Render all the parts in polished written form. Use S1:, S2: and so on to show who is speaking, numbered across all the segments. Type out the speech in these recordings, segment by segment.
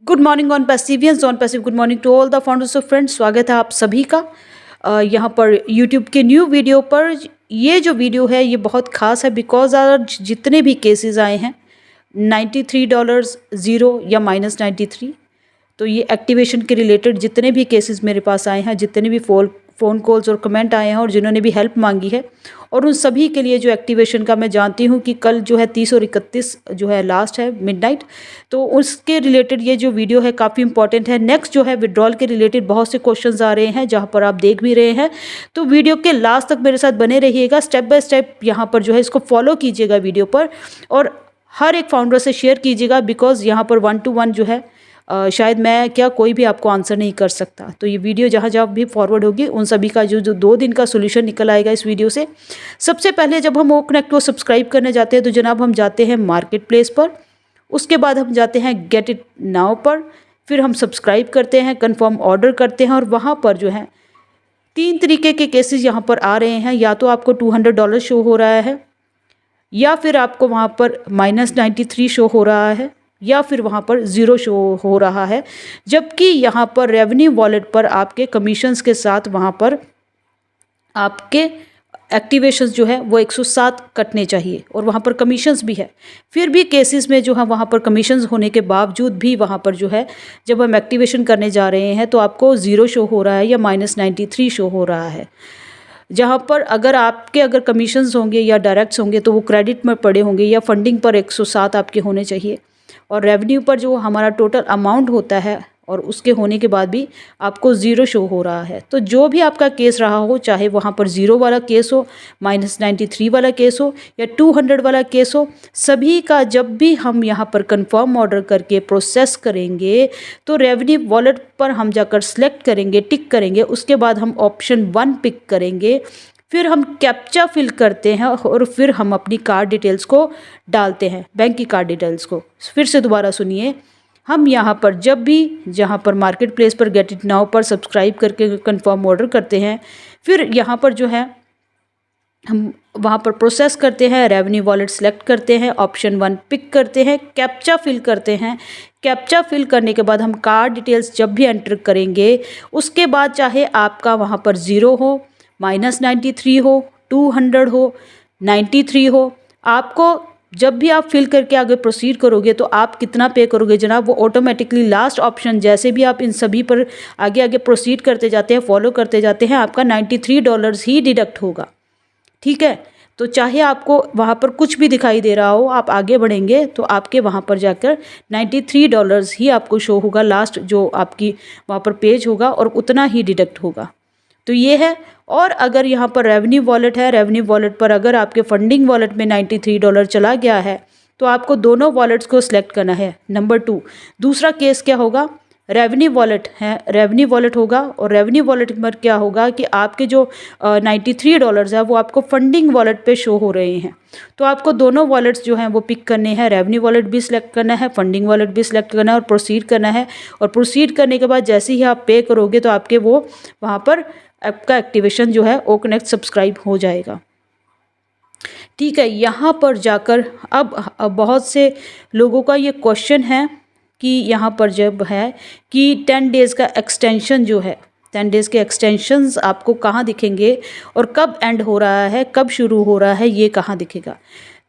S1: Good morning on पैसिवियंस on passive. Good morning to all the founders of friends. स्वागत है आप सभी का यहाँ पर यूट्यूब के न्यू वीडियो पर। ये जो वीडियो है ये बहुत ख़ास है बिकॉज आज जितने भी केसेस आए हैं $93 ज़ीरो या -93, तो ये एक्टिवेशन के रिलेटेड जितने भी केसेस मेरे पास आए हैं, जितने भी फ़ोन कॉल्स और कमेंट आए हैं और जिन्होंने भी हेल्प मांगी है, और उन सभी के लिए जो एक्टिवेशन का मैं जानती हूँ कि कल जो है 30 और 31 जो है लास्ट है मिडनाइट, तो उसके रिलेटेड ये जो वीडियो है काफ़ी इंपॉर्टेंट है। नेक्स्ट जो है विड्रॉल के रिलेटेड बहुत से क्वेश्चंस आ रहे हैं जहाँ पर आप देख भी रहे हैं, तो वीडियो के लास्ट तक मेरे साथ बने रहिएगा। स्टेप बाय स्टेप यहाँ पर जो है इसको फॉलो कीजिएगा वीडियो पर, और हर एक फाउंडर से शेयर कीजिएगा बिकॉज यहाँ पर 1 to 1 जो है शायद मैं क्या कोई भी आपको आंसर नहीं कर सकता। तो ये वीडियो जहाँ जहाँ भी फॉरवर्ड होगी उन सभी का जो 2 दिन का सोल्यूशन निकल आएगा इस वीडियो से। सबसे पहले जब हम OKConnect को सब्सक्राइब करने जाते हैं तो जनाब हम जाते हैं मार्केट प्लेस पर, उसके बाद हम जाते हैं गेट इट नाउ पर, फिर हम सब्सक्राइब करते हैं, कन्फर्म ऑर्डर करते हैं, और वहाँ पर जो है 3 तरीके के केसेस यहाँ पर आ रहे हैं। या तो आपको $200 शो हो रहा है, या फिर आपको वहाँ पर -93 शो हो रहा है, या फिर वहाँ पर ज़ीरो शो हो रहा है। जबकि यहाँ पर रेवेन्यू वॉलेट पर आपके कमीशंस के साथ वहाँ पर आपके एक्टिवेशंस जो है वो 107 कटने चाहिए, और वहाँ पर कमीशंस भी है। फिर भी केसेस में जो है वहाँ पर कमीशंस होने के बावजूद भी वहाँ पर जो है जब हम एक्टिवेशन करने जा रहे हैं तो आपको ज़ीरो शो हो रहा है या -93 शो हो रहा है। जहाँ पर अगर कमीशंस होंगे या डायरेक्ट्स होंगे तो वो क्रेडिट में पड़े होंगे, या फंडिंग पर 107 आपके होने चाहिए, और रेवेन्यू पर जो हमारा टोटल अमाउंट होता है और उसके होने के बाद भी आपको ज़ीरो शो हो रहा है। तो जो भी आपका केस रहा हो, चाहे वहाँ पर ज़ीरो वाला केस हो, -93 वाला केस हो, या 200 वाला केस हो, सभी का जब भी हम यहाँ पर कंफर्म ऑर्डर करके प्रोसेस करेंगे तो रेवेन्यू वॉलेट पर हम जाकर सेलेक्ट करेंगे, टिक करेंगे, उसके बाद हम ऑप्शन 1 पिक करेंगे, फिर हम कैप्चा फिल करते हैं और फिर हम अपनी कार्ड डिटेल्स को डालते हैं, बैंक की कार्ड डिटेल्स को। फिर से दोबारा सुनिए, हम यहाँ पर जब भी जहाँ पर मार्केट प्लेस पर गेट इट नाउ पर सब्सक्राइब करके कंफर्म ऑर्डर करते हैं, फिर यहाँ पर जो है हम वहाँ पर प्रोसेस करते हैं, रेवेन्यू वॉलेट सेलेक्ट करते हैं, ऑप्शन 1 पिक करते हैं, कैप्चा फिल करते हैं। कैप्चा फिल करने के बाद हम कार्ड डिटेल्स जब भी एंटर करेंगे, उसके बाद चाहे आपका वहाँ पर ज़ीरो हो, -93 हो, 200 हो, 93 हो, आपको जब भी आप फिल करके आगे प्रोसीड करोगे तो आप कितना पे करोगे जनाब, वो ऑटोमेटिकली लास्ट ऑप्शन जैसे भी आप इन सभी पर आगे आगे प्रोसीड करते जाते हैं, फॉलो करते जाते हैं, आपका $93 ही डिडक्ट होगा। ठीक है, तो चाहे आपको वहाँ पर कुछ भी दिखाई दे रहा हो, आप आगे बढ़ेंगे तो आपके वहाँ पर जाकर $93 ही आपको शो होगा, लास्ट जो आपकी वहाँ पर पेज होगा, और उतना ही डिडक्ट होगा। तो ये है। और अगर यहाँ पर रेवेन्यू वॉलेट है, रेवेन्यू वॉलेट पर अगर आपके फंडिंग वॉलेट में $93 चला गया है तो आपको दोनों वॉलेट्स को सिलेक्ट करना है। नंबर 2, दूसरा केस क्या होगा, रेवेन्यू वॉलेट है, रेवेन्यू वॉलेट होगा, और रेवेन्यू वॉलेट पर क्या होगा कि आपके जो $93 है वो आपको फंडिंग वॉलेट पे शो हो रहे हैं। तो आपको दोनों वॉलेट्स जो हैं वो पिक करने हैं, रेवेन्यू वॉलेट भी सिलेक्ट करना है, फंडिंग वॉलेट भी सिलेक्ट करना है, और प्रोसीड करना है। और प्रोसीड करने के बाद जैसे ही आप पे करोगे तो आपके वो वहाँ पर आपका एक्टिवेशन जो है OKConnect सब्सक्राइब हो जाएगा। ठीक है, यहाँ पर जाकर अब बहुत से लोगों का ये क्वेश्चन है कि यहाँ पर जब है कि 10 डेज़ का एक्सटेंशन जो है, 10 डेज़ के एक्सटेंशंस आपको कहाँ दिखेंगे, और कब एंड हो रहा है, कब शुरू हो रहा है, ये कहाँ दिखेगा।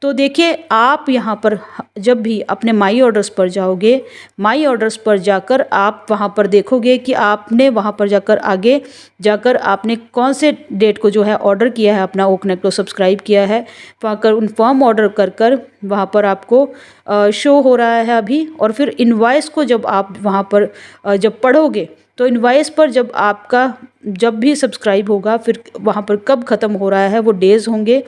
S1: तो देखिए, आप यहाँ पर जब भी अपने माई ऑर्डर्स पर जाओगे, माई ऑर्डर्स पर जाकर आप वहाँ पर देखोगे कि आपने वहाँ पर जाकर आगे जाकर आपने कौन से डेट को जो है ऑर्डर किया है, अपना OKConnect को सब्सक्राइब किया है, वहाँ कर कन्फर्म ऑर्डर कर वहाँ पर आपको शो हो रहा है अभी। और फिर इनवॉइस को जब आप वहाँ पर जब पढ़ोगे तो इनवॉइस पर जब भी सब्सक्राइब होगा, फिर वहाँ पर कब ख़त्म हो रहा है वो डेज़ होंगे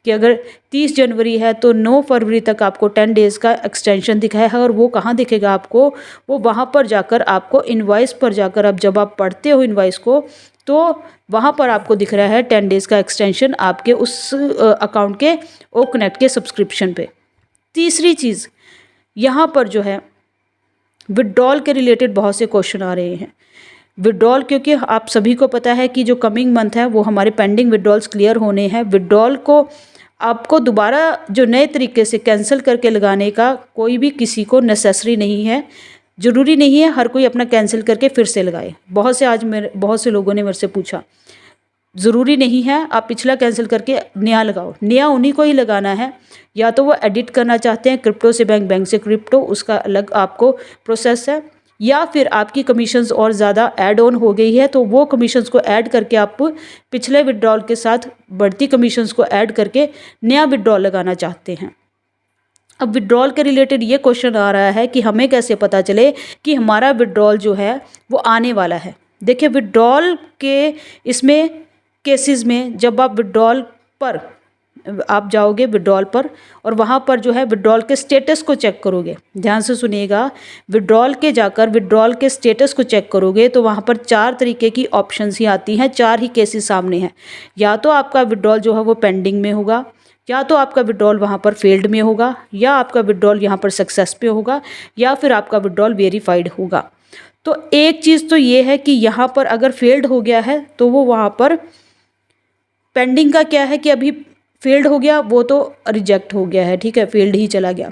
S1: कि अगर 30 जनवरी है तो 9 फरवरी तक आपको 10 डेज़ का एक्सटेंशन दिखाया है। और वो कहाँ दिखेगा आपको, वो वहाँ पर जाकर आपको इनवॉइस पर जाकर अब जब आप पढ़ते हो इनवॉइस को तो वहाँ पर आपको दिख रहा है 10 डेज़ का एक्सटेंशन आपके उस अकाउंट के OKConnect के सब्सक्रिप्शन पे। तीसरी चीज़, यहाँ पर जो है विड्रॉल के रिलेटेड बहुत से क्वेश्चन आ रहे हैं। विड्रॉल, क्योंकि आप सभी को पता है कि जो कमिंग मंथ है वो हमारे पेंडिंग विड्रॉल्स क्लियर होने हैं। विड्रॉल को आपको दोबारा जो नए तरीके से कैंसिल करके लगाने का कोई भी किसी को नेसेसरी नहीं है। ज़रूरी नहीं है हर कोई अपना कैंसिल करके फिर से लगाए। बहुत से लोगों ने मेरे से पूछा, ज़रूरी नहीं है आप पिछला कैंसिल करके नया लगाओ। नया उन्हीं को ही लगाना है, या तो वो एडिट करना चाहते हैं क्रिप्टो से बैंक, बैंक से क्रिप्टो, उसका अलग आपको प्रोसेस है, या फिर आपकी कमीशंस और ज़्यादा ऐड ऑन हो गई है तो वो कमीशंस को ऐड करके आप पिछले विड्रॉल के साथ बढ़ती कमीशंस को ऐड करके नया विड्रॉल लगाना चाहते हैं। अब विड्रॉल के रिलेटेड ये क्वेश्चन आ रहा है कि हमें कैसे पता चले कि हमारा विड्रॉल जो है वो आने वाला है। देखिए, विड्रॉल के इसमें केसेस में जब आप विड्रॉल पर आप जाओगे विड्रॉल पर, और वहाँ पर जो है विड्रॉल के स्टेटस को चेक करोगे। ध्यान से सुनिएगा, विड्रॉल के जाकर विड्रॉल के स्टेटस को चेक करोगे तो वहाँ पर 4 तरीके की ऑप्शंस ही आती हैं, 4 ही केसेस सामने हैं। या तो आपका विड्रॉल जो है वो पेंडिंग में होगा, या तो आपका विड्रॉल वहाँ पर फेल्ड में होगा, या आपका विड्रॉल यहाँ पर सक्सेस पे होगा, या फिर आपका विड्रॉल वेरीफाइड होगा। तो एक चीज़ तो ये है कि यहाँ पर अगर फेल्ड हो गया है तो वो वहाँ पर पेंडिंग का क्या है कि अभी फेल्ड हो गया, वो तो रिजेक्ट हो गया है, ठीक है, फेल्ड ही चला गया।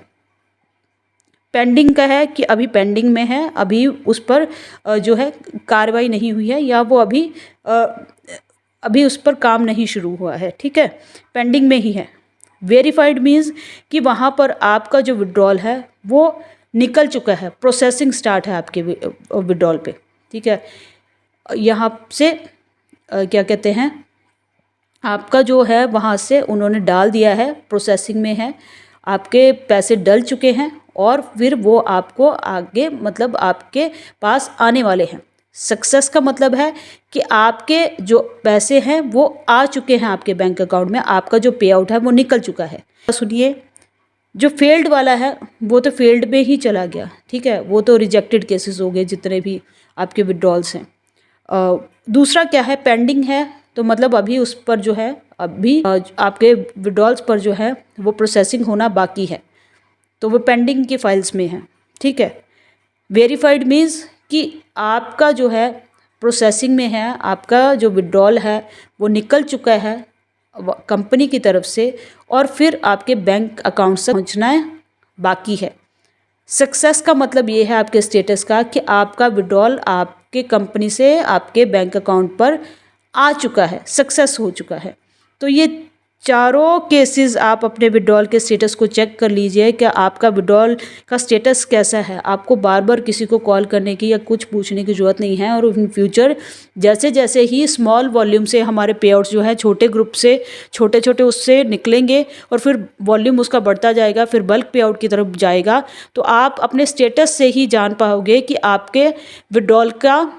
S1: पेंडिंग का है कि अभी पेंडिंग में है, अभी उस पर जो है कार्रवाई नहीं हुई है, या वो अभी उस पर काम नहीं शुरू हुआ है, ठीक है, पेंडिंग में ही है। वेरीफाइड मीन्स कि वहाँ पर आपका जो विड्रॉल है वो निकल चुका है, प्रोसेसिंग स्टार्ट है आपके विड्रॉल पे, ठीक है। यहाँ से क्या कहते हैं, आपका जो है वहाँ से उन्होंने डाल दिया है, प्रोसेसिंग में है, आपके पैसे डल चुके हैं, और फिर वो आपको आगे मतलब आपके पास आने वाले हैं। सक्सेस का मतलब है कि आपके जो पैसे हैं वो आ चुके हैं आपके बैंक अकाउंट में, आपका जो पे आउट है वो निकल चुका है। सुनिए, जो फेल्ड वाला है वो तो फेल्ड में ही चला गया, ठीक है, वो तो रिजेक्टेड केसेस हो गए जितने भी आपके विड्रॉल्स हैं। दूसरा क्या है, पेंडिंग है, तो मतलब अभी उस पर जो है अभी आपके विड्रॉल्स पर जो है वो प्रोसेसिंग होना बाकी है, तो वो पेंडिंग की फाइल्स में है, ठीक है। वेरीफाइड मीन्स कि आपका जो है प्रोसेसिंग में है, आपका जो विड्रॉल है वो निकल चुका है कंपनी की तरफ से, और फिर आपके बैंक अकाउंट से पहुंचना है बाकी है। सक्सेस का मतलब ये है आपके स्टेटस का कि आपका विड्रॉल आपके कंपनी से आपके बैंक अकाउंट पर आ चुका है, सक्सेस हो चुका है। तो ये चारों केसेस आप अपने विड्रॉल के स्टेटस को चेक कर लीजिए कि आपका विड्रॉल का स्टेटस कैसा है। आपको बार बार किसी को कॉल करने की या कुछ पूछने की ज़रूरत नहीं है। और इन फ्यूचर जैसे जैसे ही स्मॉल वॉल्यूम से हमारे पे आउट्स जो है छोटे ग्रुप से छोटे छोटे उससे निकलेंगे और फिर वॉल्यूम उसका बढ़ता जाएगा, फिर बल्क पे आउट की तरफ जाएगा, तो आप अपने स्टेटस से ही जान पाओगे कि आपके विड्रॉल का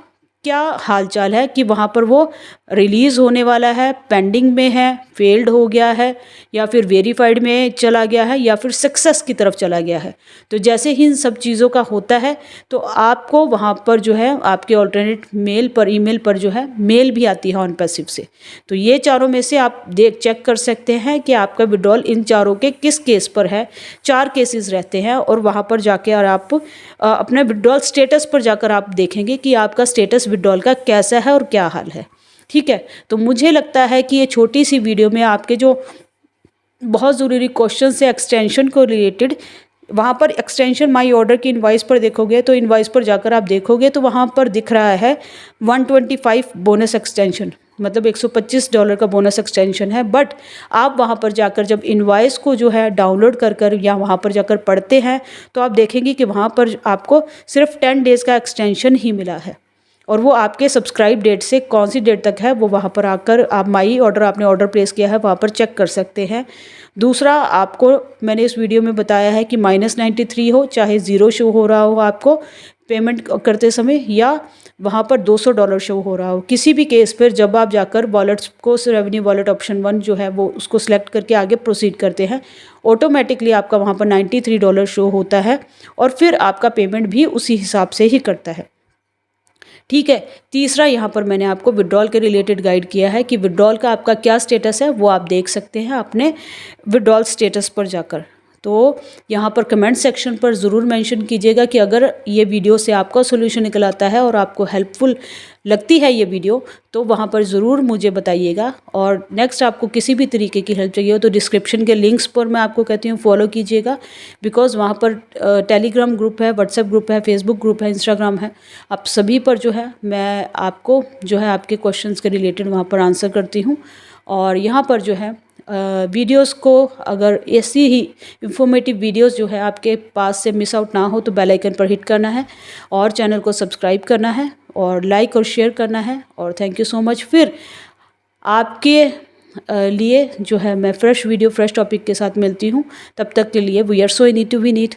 S1: क्या हालचाल है, कि वहाँ पर वो रिलीज़ होने वाला है, पेंडिंग में है, फेल्ड हो गया है, या फिर वेरीफाइड में चला गया है, या फिर सक्सेस की तरफ चला गया है। तो जैसे ही इन सब चीज़ों का होता है तो आपको वहाँ पर जो है आपके ऑल्टरनेट मेल पर ईमेल पर जो है मेल भी आती है ऑन पैसिव से। तो ये चारों में से आप चेक कर सकते हैं कि आपका विड्रॉल इन चारों के किस केस पर है। 4 केसेस रहते हैं, और वहाँ पर जाके और आप अपने विड्रॉल स्टेटस पर जाकर आप देखेंगे कि आपका स्टेटस विड्रॉल का कैसा है और क्या हाल है, ठीक है। तो मुझे लगता है कि ये छोटी सी वीडियो में आपके जो बहुत ज़रूरी क्वेश्चन से एक्सटेंशन को रिलेटेड, वहाँ पर एक्सटेंशन माई ऑर्डर की इनवाइस पर देखोगे तो इनवाइस पर जाकर आप देखोगे तो वहाँ पर दिख रहा है 125 बोनस एक्सटेंशन, मतलब $125 का बोनस एक्सटेंशन है। बट आप वहाँ पर जाकर जब इनवाइस को जो है डाउनलोड कर या वहाँ पर जाकर पढ़ते हैं तो आप देखेंगे कि वहाँ पर आपको सिर्फ 10 डेज़ का एक्सटेंशन ही मिला है, और वो आपके सब्सक्राइब डेट से कौन सी डेट तक है वो वहाँ पर आकर आप माई ऑर्डर आपने ऑर्डर प्लेस किया है वहाँ पर चेक कर सकते हैं। दूसरा, आपको मैंने इस वीडियो में बताया है कि -93 हो चाहे 0 शो हो रहा हो आपको पेमेंट करते समय, या वहाँ पर $200 शो हो रहा हो, किसी भी केस पर जब आप जाकर वॉलेट्स को रेवेन्यू वॉलेट ऑप्शन 1 जो है वो उसको सिलेक्ट करके आगे प्रोसीड करते हैं, ऑटोमेटिकली आपका वहाँ पर $93 शो होता है, और फिर आपका पेमेंट भी उसी हिसाब से ही करता है, ठीक है। तीसरा, यहाँ पर मैंने आपको विड्रॉल के रिलेटेड गाइड किया है कि विड्रॉल का आपका क्या स्टेटस है वो आप देख सकते हैं अपने विड्रॉल स्टेटस पर जाकर। तो यहाँ पर कमेंट सेक्शन पर ज़रूर मेंशन कीजिएगा कि अगर ये वीडियो से आपका सोल्यूशन निकल आता है और आपको हेल्पफुल लगती है ये वीडियो, तो वहाँ पर ज़रूर मुझे बताइएगा। और नेक्स्ट आपको किसी भी तरीके की हेल्प चाहिए हो तो डिस्क्रिप्शन के लिंक्स पर मैं आपको कहती हूँ फॉलो कीजिएगा, बिकॉज़ वहाँ पर टेलीग्राम ग्रुप है, व्हाट्सएप ग्रुप है, फेसबुक ग्रुप है, इंस्टाग्राम है। आप सभी पर जो है मैं आपको जो है आपके क्वेश्चंस के रिलेटेड वहाँ पर आंसर करती हूँ। और यहाँ पर जो है वीडियोस को, अगर ऐसी ही इंफॉर्मेटिव वीडियोस जो है आपके पास से मिस आउट ना हो तो बेल आइकन पर हिट करना है और चैनल को सब्सक्राइब करना है और लाइक और शेयर करना है। और थैंक यू सो मच। फिर आपके लिए जो है मैं फ्रेश वीडियो फ्रेश टॉपिक के साथ मिलती हूँ। तब तक के लिए we are so need to we need.